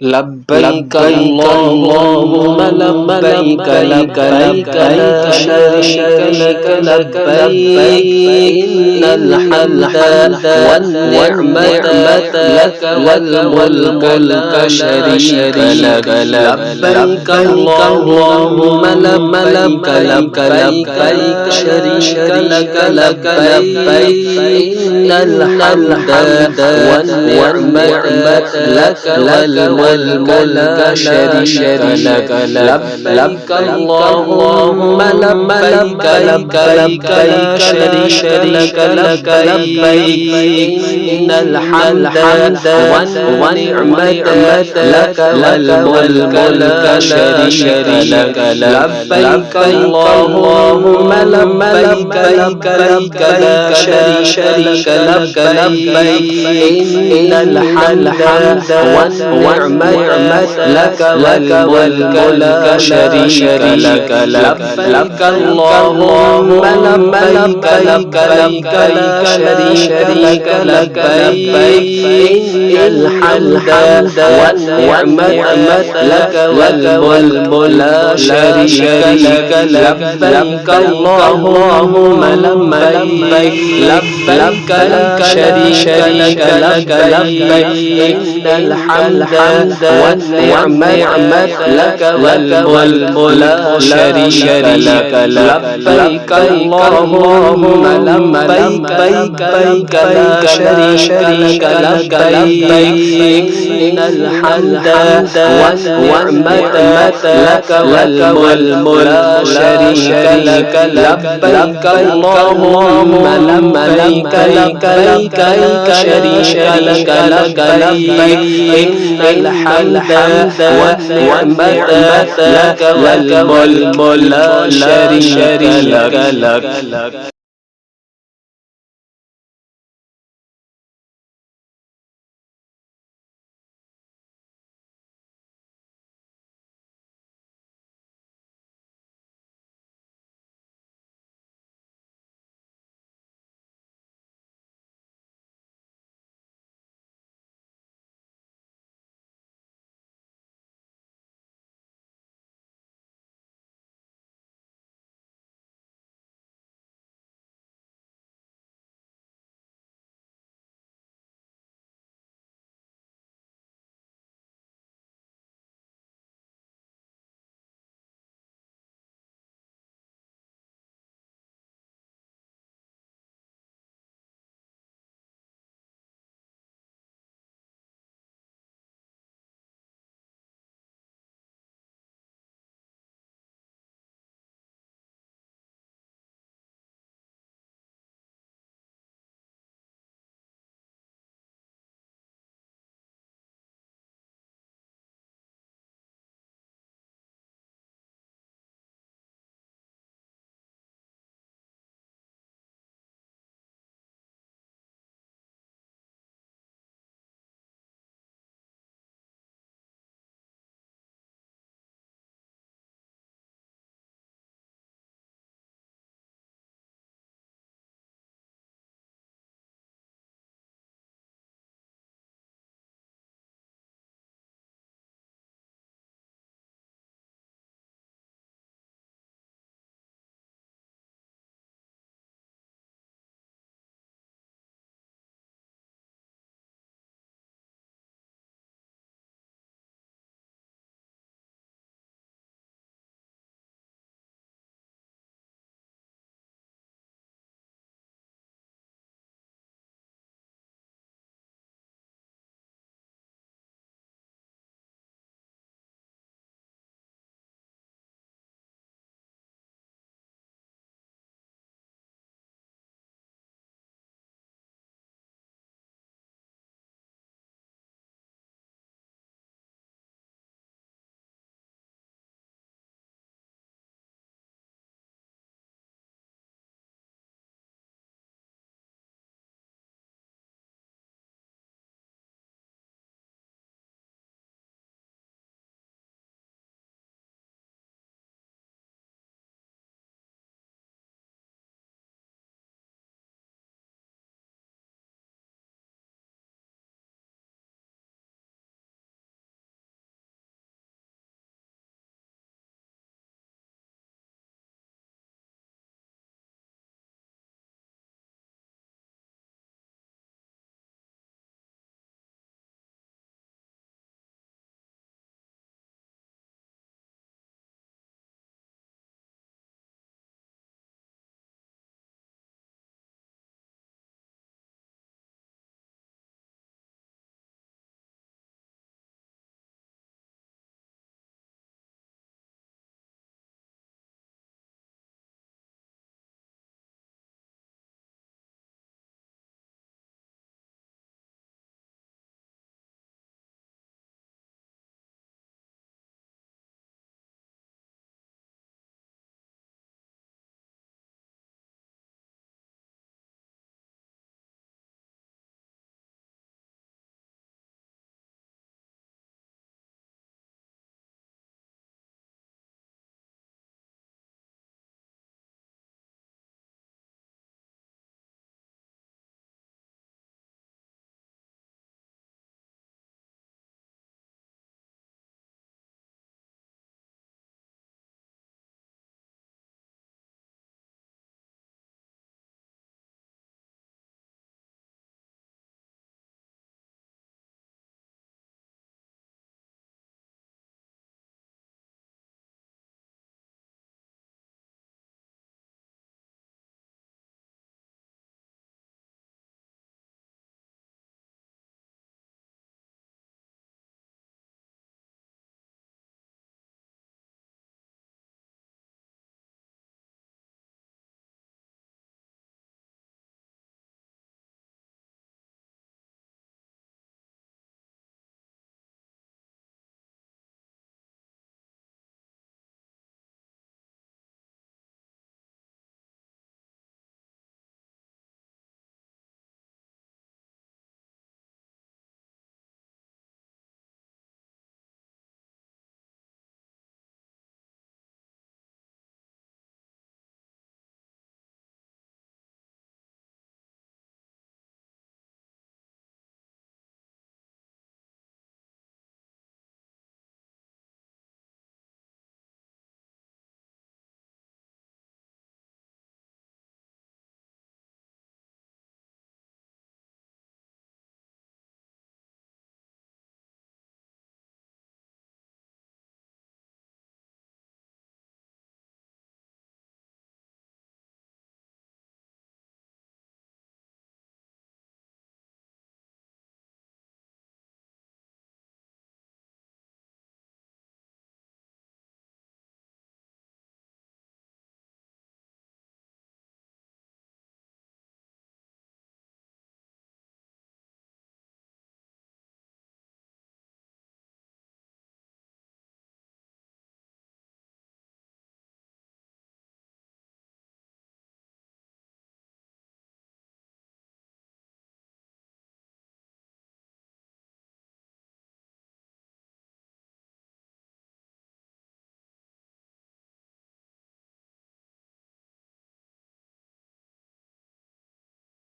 لبيك اللهم لبيك لبيك لا شريك لك لبيك إن الحمد والنعمة لك والملك لا شريك لك لبيك اللهم لبيك لبيك شريك لك لبيك إن الحمد والنعمة لك والملك شريك لك لبيك اللهم لبيك لبيك لا شريك لك لبيك إن الحمد والنعمة لك والملك شريك لك لبيك اللهم لبيك لبيك لا شريك لك لبيك إن الحمد والنعمة لك والملك لا شريك لك لبيك اللهم لبيك لبيك لا شريك لك لبيك إن الحمد والنعمة لك والملك لا شريك لك لبيك اللهم لبيك لبيك لا شريك لك لبيك إن الحمد والنعمة لك والملك لا شريك لك لبيك اللهم لبيك لا شريك لك لبيك إن الحمد والنعمة لك والملك لا شريك لك لبيك اللهم لبيك لا شريك لك لبيك إن الحمد والنعمة لك والملك لا شريك لك